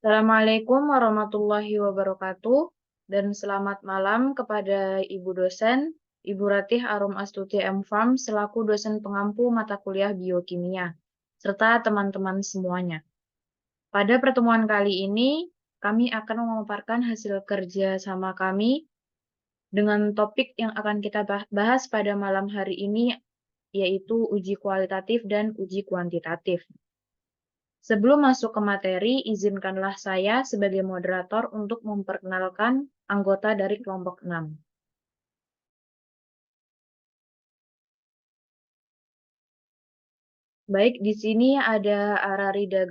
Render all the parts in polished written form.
Assalamualaikum warahmatullahi wabarakatuh, dan selamat malam kepada Ibu dosen, Ibu Ratih Arum Astuti M.Farm selaku dosen pengampu mata kuliah biokimia, serta teman-teman semuanya. Pada pertemuan kali ini, kami akan memaparkan hasil kerja sama kami dengan topik yang akan kita bahas pada malam hari ini, yaitu uji kualitatif dan uji kuantitatif. Sebelum masuk ke materi, izinkanlah saya sebagai moderator untuk memperkenalkan anggota dari kelompok 6. Baik, di sini ada Ararida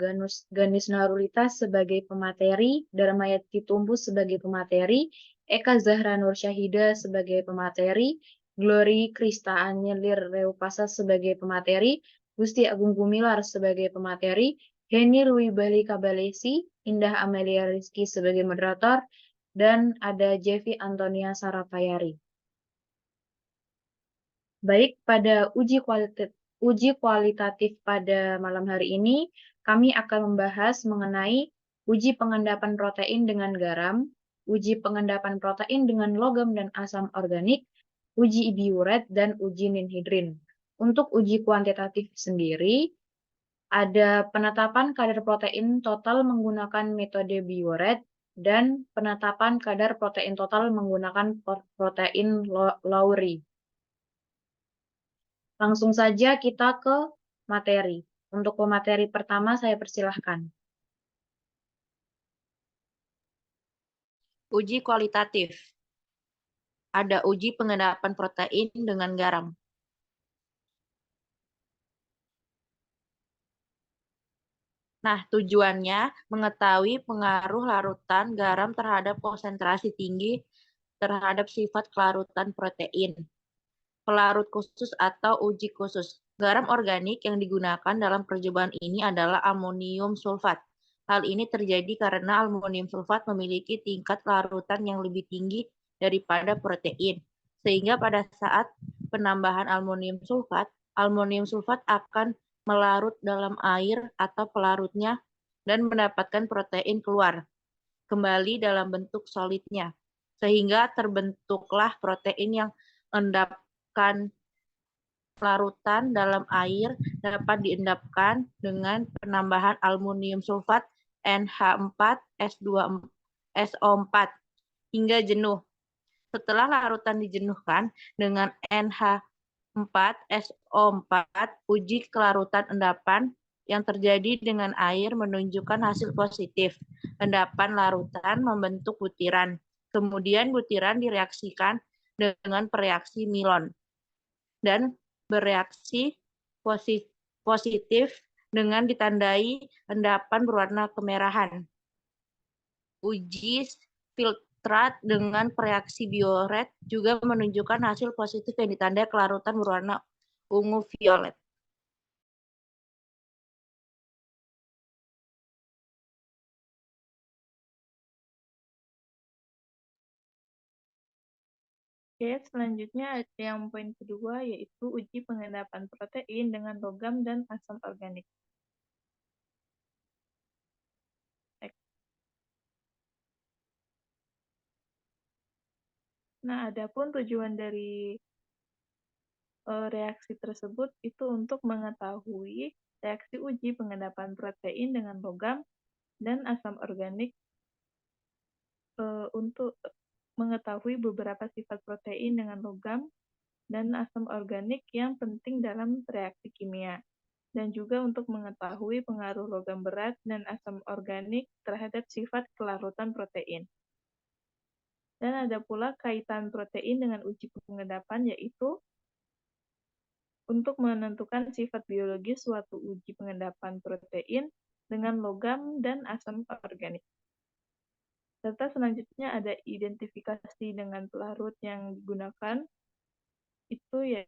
Ganis Narulitas sebagai pemateri, Darmayati Tumpu sebagai pemateri, Eka Zahra Nur Syahida sebagai pemateri, Glory Krista Anyelir Reupasa sebagai pemateri, Gusti Agung Gumilar sebagai pemateri, Heni Lui Bali Kabalesi, Indah Amelia Rizky sebagai moderator, dan ada Jevi Antonia Sarapayari. Baik, pada uji kualitatif pada malam hari ini, kami akan membahas mengenai uji pengendapan protein dengan garam, uji pengendapan protein dengan logam dan asam organik, uji biuret, dan uji ninhidrin. Untuk uji kuantitatif sendiri, ada penetapan kadar protein total menggunakan metode biuret dan penetapan kadar protein total menggunakan protein Lowry. Langsung saja kita ke materi. Untuk pemateri pertama saya persilahkan. Uji kualitatif. Ada uji pengendapan protein dengan garam. Nah, tujuannya mengetahui pengaruh larutan garam terhadap konsentrasi tinggi terhadap sifat kelarutan protein. Pelarut khusus atau uji khusus. Garam organik yang digunakan dalam percobaan ini adalah amonium sulfat. Hal ini terjadi karena aluminium sulfat memiliki tingkat larutan yang lebih tinggi daripada protein. Sehingga pada saat penambahan aluminium sulfat akan melarut dalam air atau pelarutnya dan mendapatkan protein keluar kembali dalam bentuk solidnya. Sehingga terbentuklah protein yang endapkan larutan dalam air dapat diendapkan dengan penambahan aluminium sulfat NH4SO4 hingga jenuh. Setelah larutan dijenuhkan dengan NH4SO4, uji kelarutan endapan yang terjadi dengan air menunjukkan hasil positif. Endapan larutan membentuk butiran. Kemudian butiran direaksikan dengan pereaksi Milon dan bereaksi positif dengan ditandai endapan berwarna kemerahan. Uji filtrat dengan reaksi bioret juga menunjukkan hasil positif yang ditandai kelarutan berwarna ungu violet. Oke, selanjutnya yang poin kedua yaitu uji pengendapan protein dengan logam dan asam organik. Nah, adapun tujuan dari reaksi tersebut itu untuk mengetahui reaksi uji pengendapan protein dengan logam dan asam organik untuk mengetahui beberapa sifat protein dengan logam dan asam organik yang penting dalam reaksi kimia, dan juga untuk mengetahui pengaruh logam berat dan asam organik terhadap sifat kelarutan protein. Dan ada pula kaitan protein dengan uji pengendapan, yaitu untuk menentukan sifat biologis suatu uji pengendapan protein dengan logam dan asam organik. Serta selanjutnya ada identifikasi dengan pelarut yang digunakan, itu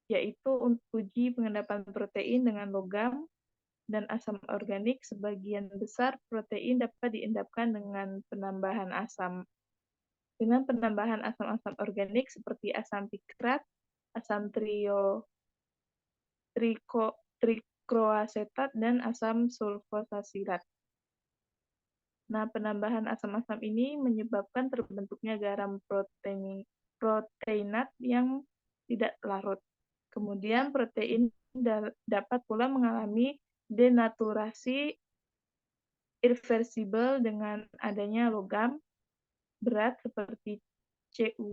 yaitu untuk uji pengendapan protein dengan logam dan asam organik. Sebagian besar protein dapat diendapkan dengan penambahan asam-asam organik seperti asam pikrat, asam trikloasetat, dan asam sulfosasilat. Nah, penambahan asam-asam ini menyebabkan terbentuknya garam proteinat yang tidak larut. Kemudian protein dapat pula mengalami denaturasi irreversibel dengan adanya logam berat seperti Cu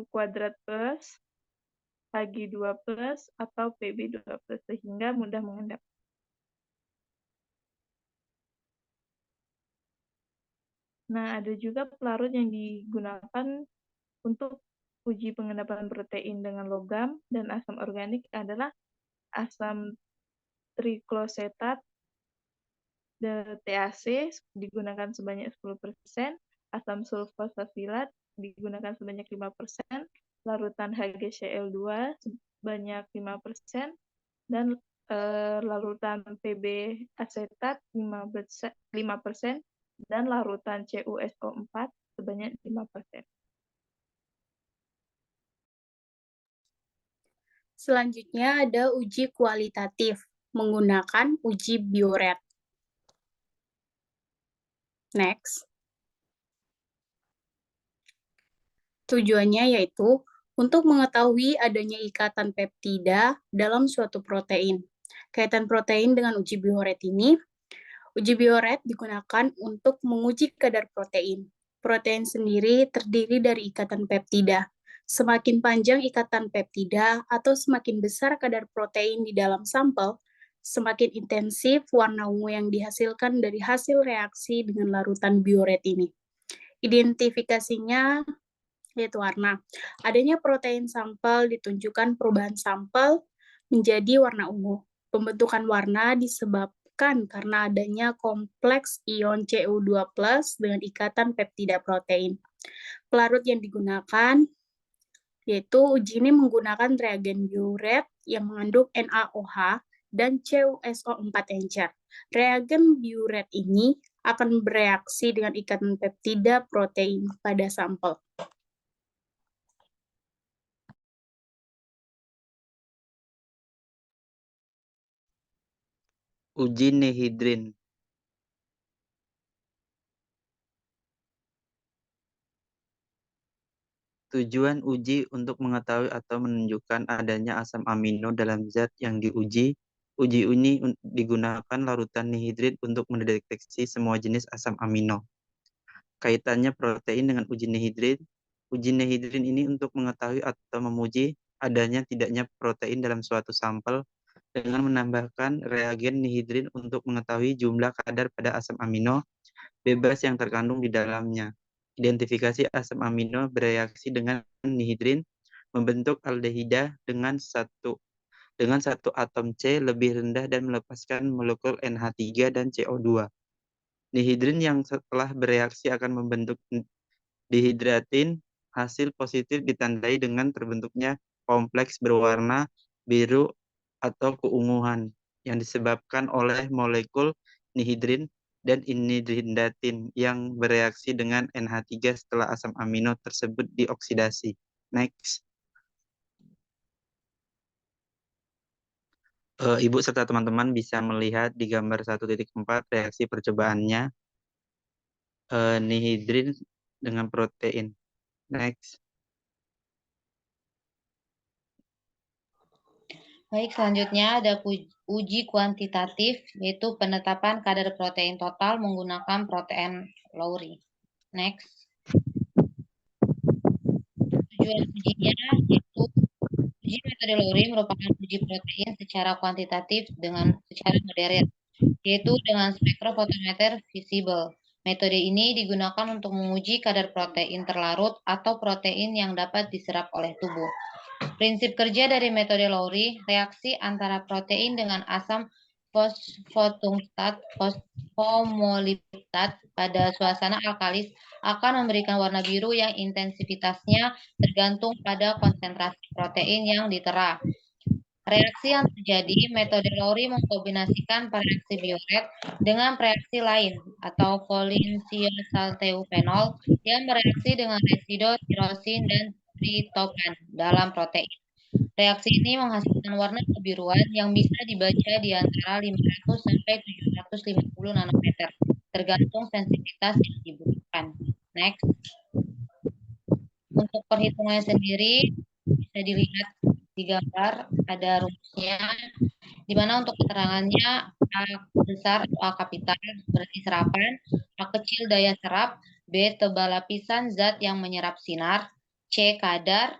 kuadrat plus, Hg2 plus, atau Pb2 plus, sehingga mudah mengendap. Nah, ada juga pelarut yang digunakan untuk uji pengendapan protein dengan logam dan asam organik adalah asam triklosetat TAC digunakan sebanyak 10%, asam sulfosasilat digunakan sebanyak 5%, larutan HgCl2 sebanyak 5%, dan larutan Pb asetat 5%, dan larutan CuSO4 sebanyak 5%. Selanjutnya ada uji kualitatif menggunakan uji Biuret. Next. Tujuannya yaitu untuk mengetahui adanya ikatan peptida dalam suatu protein. Kaitan protein dengan uji Biuret ini, uji Biuret digunakan untuk menguji kadar protein. Protein sendiri terdiri dari ikatan peptida. Semakin panjang ikatan peptida atau semakin besar kadar protein di dalam sampel, semakin intensif warna ungu yang dihasilkan dari hasil reaksi dengan larutan Biuret ini. Identifikasinya yaitu warna. Adanya protein sampel ditunjukkan perubahan sampel menjadi warna ungu. Pembentukan warna disebabkan karena adanya kompleks ion Cu2+ dengan ikatan peptida protein. Pelarut yang digunakan yaitu uji ini menggunakan reagen Biuret yang mengandung NaOH dan CuSO4 encer. Reagen Biuret ini akan bereaksi dengan ikatan peptida protein pada sampel. Uji nihidrin. Tujuan uji untuk mengetahui atau menunjukkan adanya asam amino dalam zat yang diuji. Uji ini digunakan larutan nihidrin untuk mendeteksi semua jenis asam amino. Kaitannya protein dengan uji nihidrin. Uji nihidrin ini untuk mengetahui atau memuji adanya tidaknya protein dalam suatu sampel dengan menambahkan reagen nihidrin untuk mengetahui jumlah kadar pada asam amino bebas yang terkandung di dalamnya. Identifikasi asam amino bereaksi dengan nihidrin membentuk aldehida dengan satu atom C lebih rendah dan melepaskan molekul NH3 dan CO2. Nihidrin yang setelah bereaksi akan membentuk dihidratin, hasil positif ditandai dengan terbentuknya kompleks berwarna biru atau keunguan yang disebabkan oleh molekul nihidrin dan inhidrindatin yang bereaksi dengan NH3 setelah asam amino tersebut dioksidasi. Next. Ibu serta teman-teman bisa melihat di gambar 1.4 reaksi percobaannya nihidrin dengan protein. Next. Baik, selanjutnya ada uji kuantitatif, yaitu penetapan kadar protein total menggunakan protein Lowry. Next. Tujuan ujinya yaitu uji metode Lowry merupakan uji protein secara kuantitatif secara modern, yaitu dengan spektrofotometer visible. Metode ini digunakan untuk menguji kadar protein terlarut atau protein yang dapat diserap oleh tubuh. Prinsip kerja dari metode Lowry, reaksi antara protein dengan asam fosfotungstat fosfomolibdat pada suasana alkalis akan memberikan warna biru yang intensitasnya tergantung pada konsentrasi protein yang ditera. Reaksi yang terjadi, metode Lowry mengkombinasikan reaksi Biuret dengan reaksi lain atau kolinsiosalteupenol yang bereaksi dengan residu tirosin dan tritopan dalam protein. Reaksi ini menghasilkan warna kebiruan yang bisa dibaca di antara 500 sampai 700 150 nanometer, tergantung sensitivitas yang dibutuhkan. Next. Untuk perhitungannya sendiri bisa dilihat di gambar, ada rumusnya, di mana untuk keterangannya A besar atau A kapital berarti serapan, A kecil daya serap, B tebal lapisan zat yang menyerap sinar, C kadar,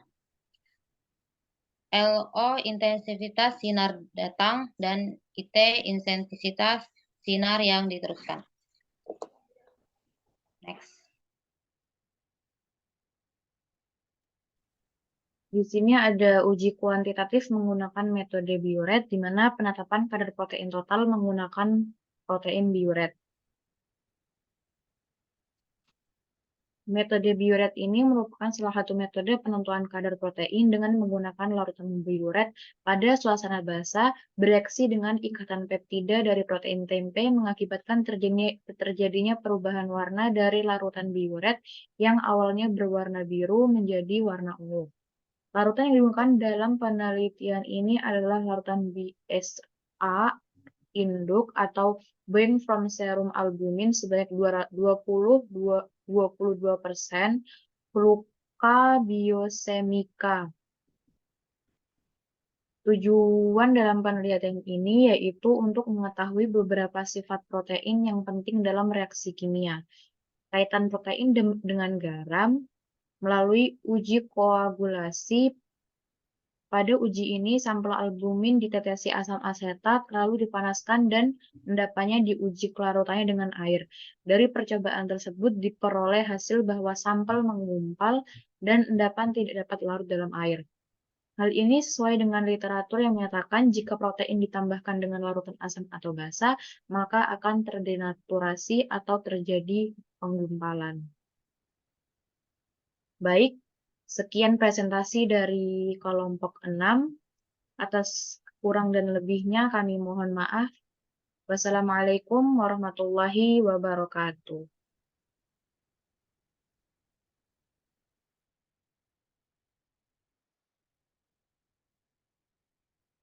LO intensitas sinar datang, dan IT intensitas sinar yang diteruskan. Next. Di sini ada uji kuantitatif menggunakan metode Biuret, di mana penetapan kadar protein total menggunakan protein Biuret. Metode Biuret ini merupakan salah satu metode penentuan kadar protein dengan menggunakan larutan Biuret pada suasana basah bereaksi dengan ikatan peptida dari protein tempe mengakibatkan terjadinya perubahan warna dari larutan Biuret yang awalnya berwarna biru menjadi warna ungu. Larutan yang digunakan dalam penelitian ini adalah larutan BSA induk atau Bring from Serum Albumin sebanyak 22%, Fructa Biochemica. Tujuan dalam penelitian ini yaitu untuk mengetahui beberapa sifat protein yang penting dalam reaksi kimia. Kaitan protein dengan garam melalui uji koagulasi. Pada uji ini, sampel albumin ditetesi asam asetat, lalu dipanaskan dan endapannya diuji kelarutannya dengan air. Dari percobaan tersebut diperoleh hasil bahwa sampel menggumpal dan endapan tidak dapat larut dalam air. Hal ini sesuai dengan literatur yang menyatakan jika protein ditambahkan dengan larutan asam atau basa, maka akan terdenaturasi atau terjadi penggumpalan. Baik, sekian presentasi dari kelompok 6. Atas kurang dan lebihnya kami mohon maaf. Wassalamualaikum warahmatullahi wabarakatuh.